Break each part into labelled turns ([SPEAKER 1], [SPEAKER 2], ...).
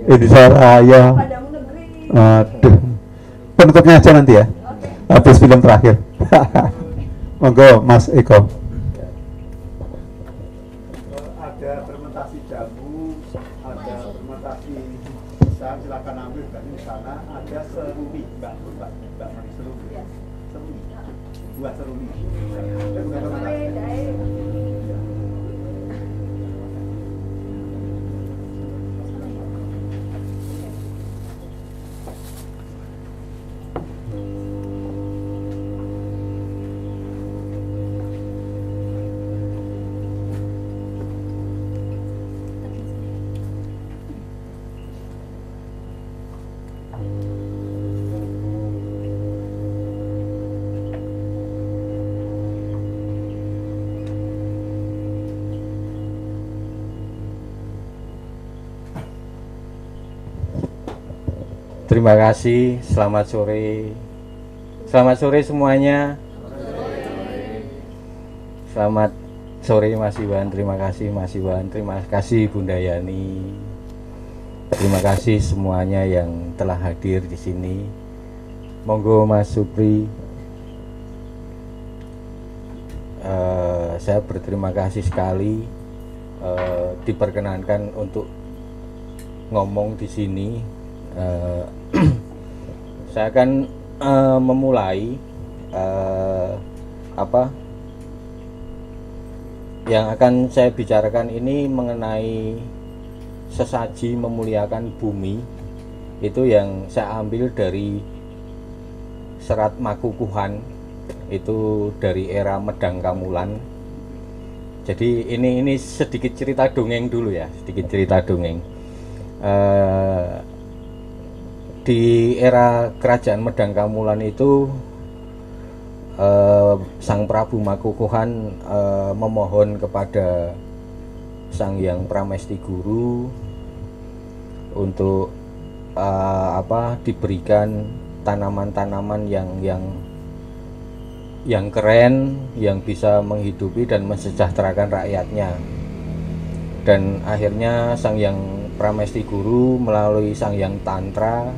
[SPEAKER 1] Indonesia Raya. Aduh. Penutupnya aja nanti ya. Habis film terakhir. Monggo Mas Eko.
[SPEAKER 2] Ada fermentasi jamu, ada fermentasi pisang, silakan ambil dari di sana. Ada seruni, mbak seruni, buah seruni. Ada fermentasi.
[SPEAKER 3] Terima kasih, selamat sore. Selamat sore semuanya. Selamat sore Mas Iwan, terima kasih Mas Iwan, terima kasih Bunda Yani. Terima kasih semuanya yang telah hadir di sini. Monggo Mas Supri. Saya berterima kasih sekali diperkenankan untuk ngomong di sini. Saya akan memulai apa yang akan saya bicarakan ini mengenai sesaji memuliakan bumi. Itu yang saya ambil dari Serat Makukuhan, itu dari era Medang Kamulan. Jadi ini sedikit cerita dongeng dulu ya, sedikit cerita dongeng. Di era kerajaan Medang Kamulan itu Sang Prabu Makukuhan memohon kepada Sang Hyang Pramesti Guru untuk diberikan tanaman-tanaman yang keren, yang bisa menghidupi dan mensejahterakan rakyatnya. Dan akhirnya Sang Hyang Pramesti Guru melalui Sang Hyang Tantra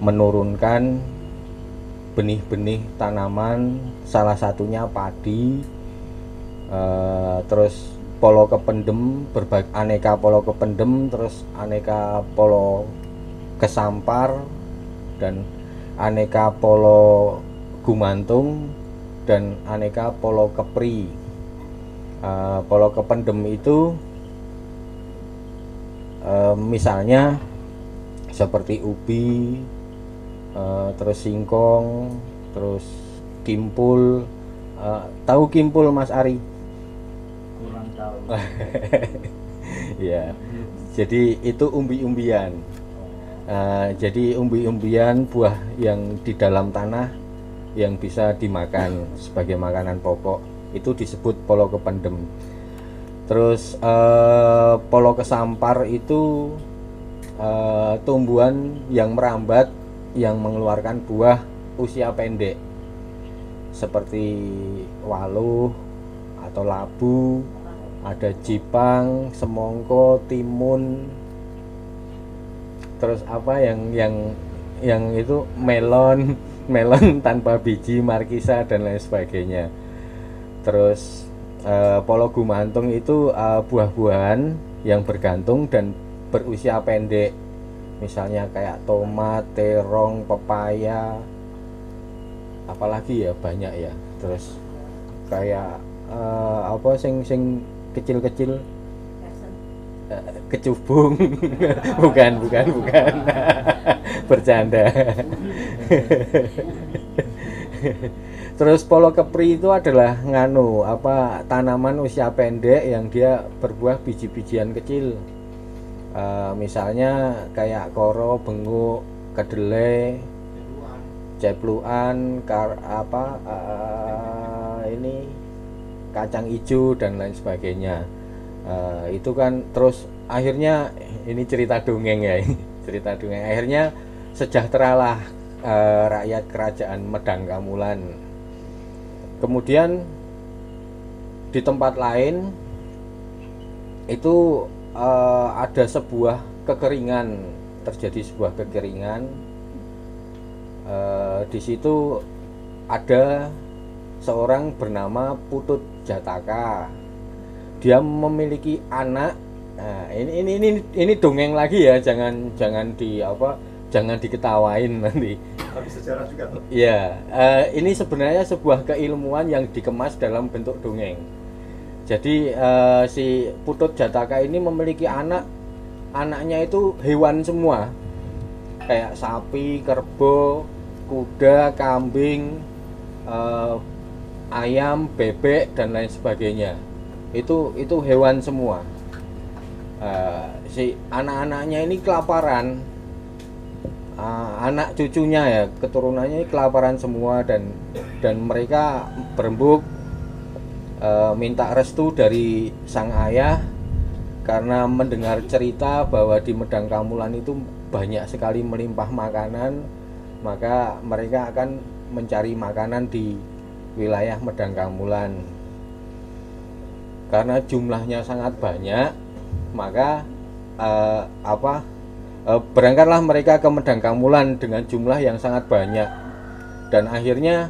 [SPEAKER 3] menurunkan benih-benih tanaman, salah satunya padi, terus polo kependem, aneka polo kependem, terus aneka polo kesampar, dan aneka polo gumantung, dan aneka polo kepri. Polo kependem itu misalnya seperti ubi, terus singkong, terus kimpul. Tahu kimpul Mas Ari?
[SPEAKER 4] Kurang tahu.
[SPEAKER 3] Ya, jadi itu umbi-umbian. Jadi umbi-umbian buah yang di dalam tanah yang bisa dimakan sebagai makanan pokok, itu disebut polo kependem. Terus polo kesampar itu tumbuhan yang merambat, yang mengeluarkan buah usia pendek seperti waluh atau labu, ada jipang, semongko, timun, terus apa yang itu melon tanpa biji, markisa dan lain sebagainya. Terus polo gumantung itu buah-buahan yang bergantung dan berusia pendek, misalnya kayak tomat, terong, pepaya, apalagi ya banyak ya. Terus kayak sing kecil-kecil, kecubung. bukan bercanda. Terus polo kepri itu adalah tanaman usia pendek yang dia berbuah biji-bijian kecil. Misalnya kayak koro, benguk, kedelai, cepluan, ini kacang hijau dan lain sebagainya. Itu kan terus akhirnya ini cerita dongeng ya. Cerita dongeng, akhirnya sejahteralah rakyat kerajaan Medang Kamulan. Kemudian di tempat lain itu ada sebuah kekeringan, terjadi sebuah kekeringan. Di situ ada seorang bernama Putut Jataka. Dia memiliki anak. Nah, ini dongeng lagi ya, jangan diketawain nanti.
[SPEAKER 2] Tapi sejarah juga tuh.
[SPEAKER 3] Ya, ini sebenarnya sebuah keilmuan yang dikemas dalam bentuk dongeng. Jadi si Putut Jataka ini memiliki anak. Anaknya itu hewan semua, kayak sapi, kerbau, kuda, kambing, ayam, bebek dan lain sebagainya. Itu hewan semua. Si anak-anaknya ini kelaparan, anak cucunya ya, keturunannya kelaparan semua, dan mereka berembuk minta restu dari sang ayah karena mendengar cerita bahwa di Medang Kamulan itu banyak sekali melimpah makanan, maka mereka akan mencari makanan di wilayah Medang Kamulan. Karena jumlahnya sangat banyak, maka berangkatlah mereka ke Medang Kamulan dengan jumlah yang sangat banyak, dan akhirnya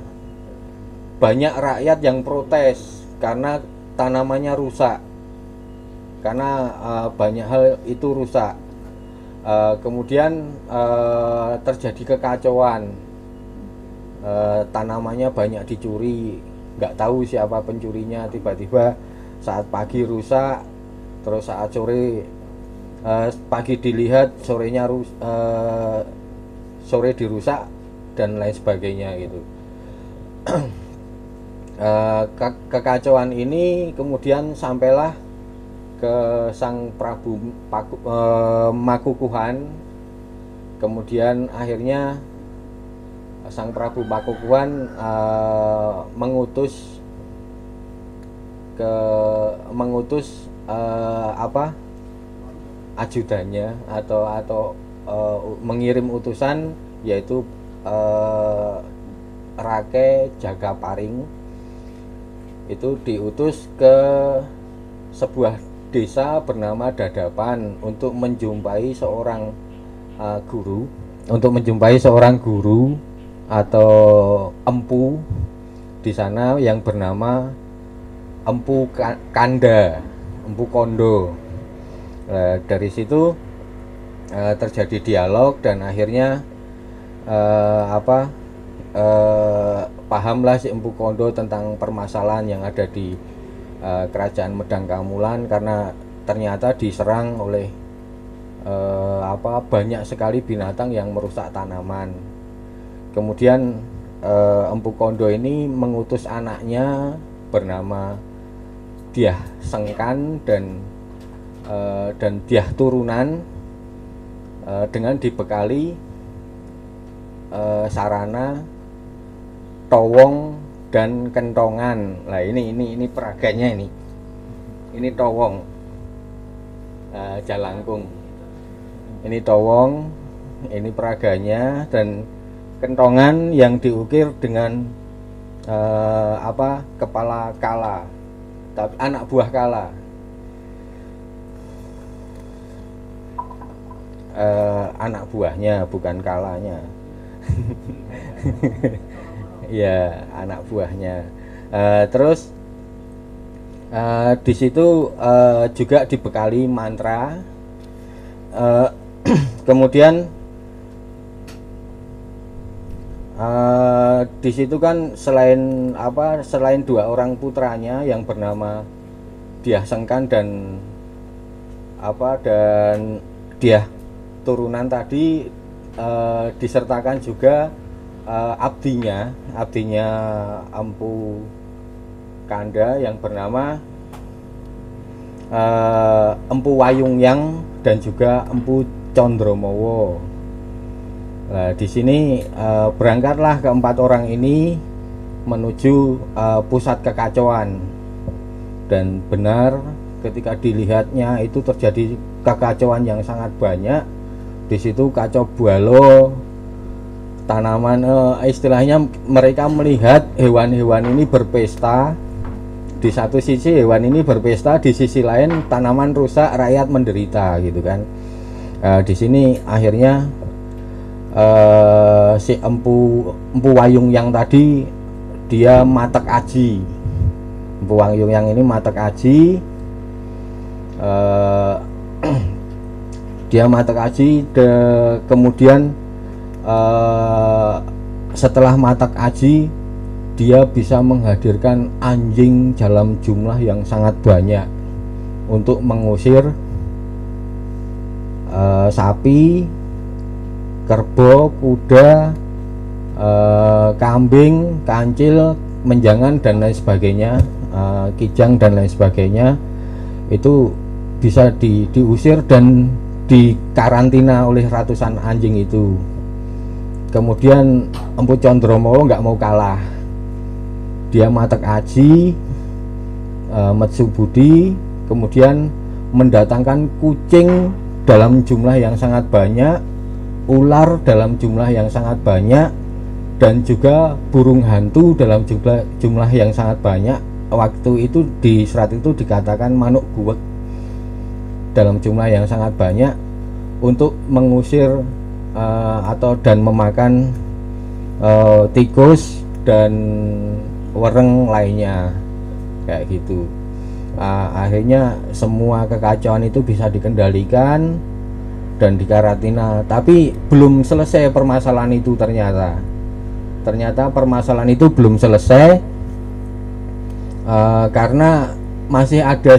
[SPEAKER 3] banyak rakyat yang protes karena tanamannya rusak, karena banyak hal itu rusak. Kemudian terjadi kekacauan, tanamannya banyak dicuri, nggak tahu siapa pencurinya. Tiba-tiba saat pagi rusak, terus saat sore pagi dilihat, sore dirusak dan lain sebagainya gitu. Kekacauan ini kemudian sampailah ke Sang Prabu Makukuhan. Kemudian akhirnya Sang Prabu Makukuhan mengutus ajudannya atau mengirim utusan, yaitu Rake Jagaparing. Itu diutus ke sebuah desa bernama Dadapan untuk menjumpai seorang guru atau empu di sana yang bernama Empu Kanda, Empu Kondo. Dari situ terjadi dialog, dan akhirnya pahamlah si Empu Kondo tentang permasalahan yang ada di kerajaan Medang Kamulan, karena ternyata diserang oleh banyak sekali binatang yang merusak tanaman. Kemudian Empu Kondo ini mengutus anaknya bernama Dyah Sengkan dan Dyah Turunan dengan dibekali sarana towong dan kentongan. Lah ini peraganya ini towong, jalangkung. Ini towong, ini peraganya, dan kentongan yang diukir dengan kepala kala, tapi anak buah kala. Anak buahnya, bukan kalanya. Ya, anak buahnya. Terus di situ juga dibekali mantra. Kemudian di situ kan selain dua orang putranya yang bernama Dyah Sengkan dan Dyah Turunan tadi, disertakan juga abdinya Empu Kanda yang bernama Empu Wayungyang dan juga Empu Condromowo. Nah, di sini berangkatlah keempat orang ini menuju pusat kekacauan, dan benar ketika dilihatnya itu terjadi kekacauan yang sangat banyak. Di situ kacau balau, tanaman, istilahnya mereka melihat hewan-hewan ini berpesta di satu sisi hewan ini berpesta, di sisi lain tanaman rusak, rakyat menderita gitu kan. Di sini akhirnya si empu wayung yang tadi dia matek aji. Empu wayung yang ini matek aji, dia matek aji, kemudian setelah matek aji dia bisa menghadirkan anjing dalam jumlah yang sangat banyak untuk mengusir sapi, kerbau, kuda, kambing, kancil, menjangan dan lain sebagainya, kijang dan lain sebagainya. Itu bisa diusir dan dikarantina oleh ratusan anjing itu. Kemudian Empu Condromowo nggak mau kalah, dia matek aji, Metsu Budi, kemudian mendatangkan kucing dalam jumlah yang sangat banyak, ular dalam jumlah yang sangat banyak, dan juga burung hantu dalam jumlah yang sangat banyak. Waktu itu di serat itu dikatakan manuk guwek dalam jumlah yang sangat banyak untuk mengusir dan memakan tikus dan wereng lainnya kayak gitu. Akhirnya semua kekacauan itu bisa dikendalikan dan dikarantina, tapi belum selesai permasalahan itu. Ternyata permasalahan itu belum selesai karena masih ada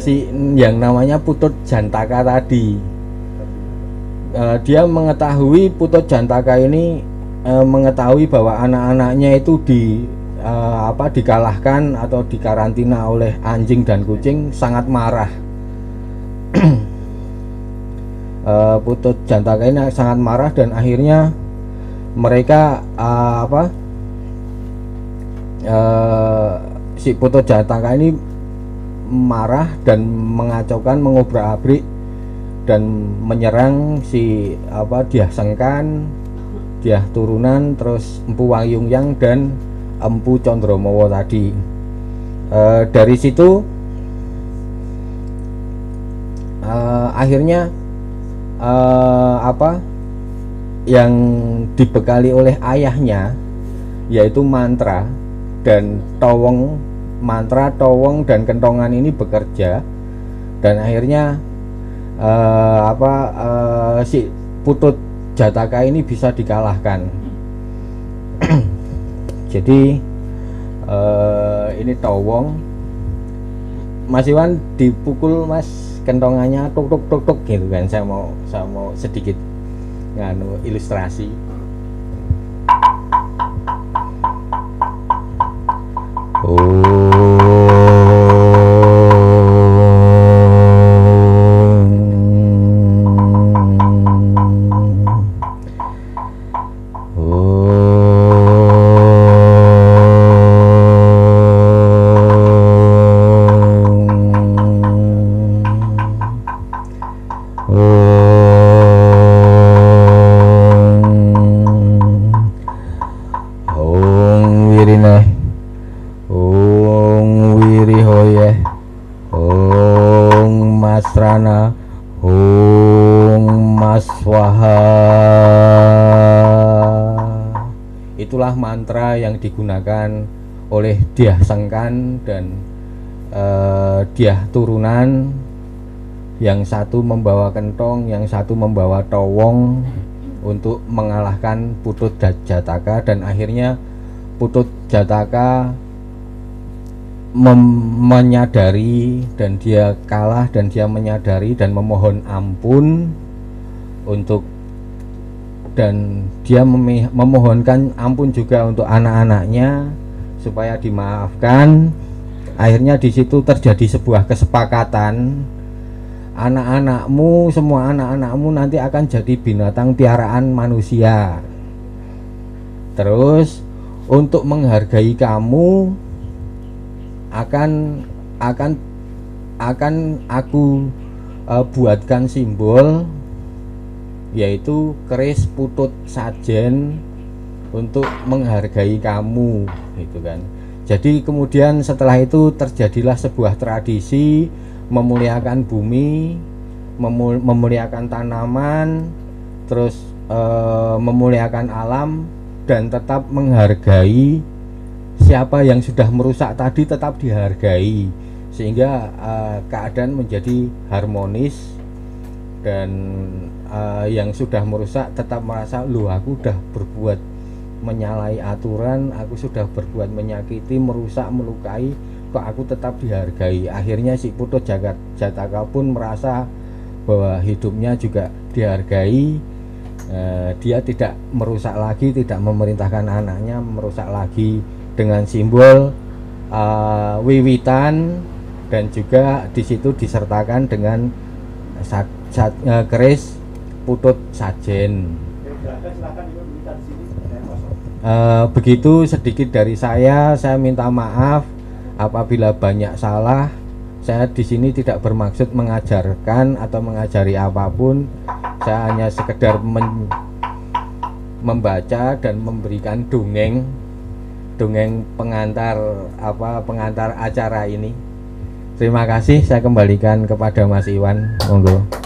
[SPEAKER 3] yang namanya Putut Jantaka tadi. Dia mengetahui, Putut Jantaka ini mengetahui bahwa anak-anaknya itu dikalahkan atau dikarantina oleh anjing dan kucing, sangat marah. Putut Jantaka ini sangat marah dan akhirnya mereka si Putut Jantaka ini marah dan mengacaukan, mengobrak-abrik dan menyerang si Dyah Sengkan, Dyah Turunan, terus Empu Wayungyang dan Empu Condromowo tadi. Dari situ akhirnya yang dibekali oleh ayahnya yaitu mantra dan towong. Mantra, towong dan kentongan ini bekerja dan akhirnya si Putut Jataka ini bisa dikalahkan. Jadi ini towong, Mas Iwan dipukul Mas kentongannya tuk tuk tuk tuk gitu kan. Saya mau sedikit ilustrasi. Masrana Maswaha. Itulah mantra yang digunakan oleh Dyah Sengkan dan Dyah Turunan. Yang satu membawa kentong, yang satu membawa towong untuk mengalahkan Putut Jataka, dan akhirnya Putut Jataka menyadari dan dia kalah, dan dia menyadari dan memohon ampun dan dia memohonkan ampun juga untuk anak-anaknya supaya dimaafkan. Akhirnya di situ terjadi sebuah kesepakatan, semua anak-anakmu nanti akan jadi binatang piaraan manusia. Terus untuk menghargai kamu akan aku buatkan simbol, yaitu keris putut sajen untuk menghargai kamu gitu kan. Jadi kemudian setelah itu terjadilah sebuah tradisi memuliakan bumi, memuliakan tanaman, terus memuliakan alam, dan tetap menghargai siapa yang sudah merusak tadi, tetap dihargai, sehingga keadaan menjadi harmonis. Dan yang sudah merusak tetap merasa, loh aku udah berbuat menyalahi aturan, aku sudah berbuat menyakiti, merusak, melukai, kok aku tetap dihargai. Akhirnya si Putut Jataka pun merasa bahwa hidupnya juga dihargai. Dia tidak merusak lagi, tidak memerintahkan anaknya merusak lagi, dengan simbol wiwitan, dan juga di situ disertakan dengan keris Putut Sajen. Begitu sedikit dari saya minta maaf apabila banyak salah. Saya di sini tidak bermaksud mengajarkan atau mengajari apapun. Saya hanya sekedar membaca dan memberikan dongeng pengantar acara ini. Terima kasih, saya kembalikan kepada Mas Iwan. Monggo.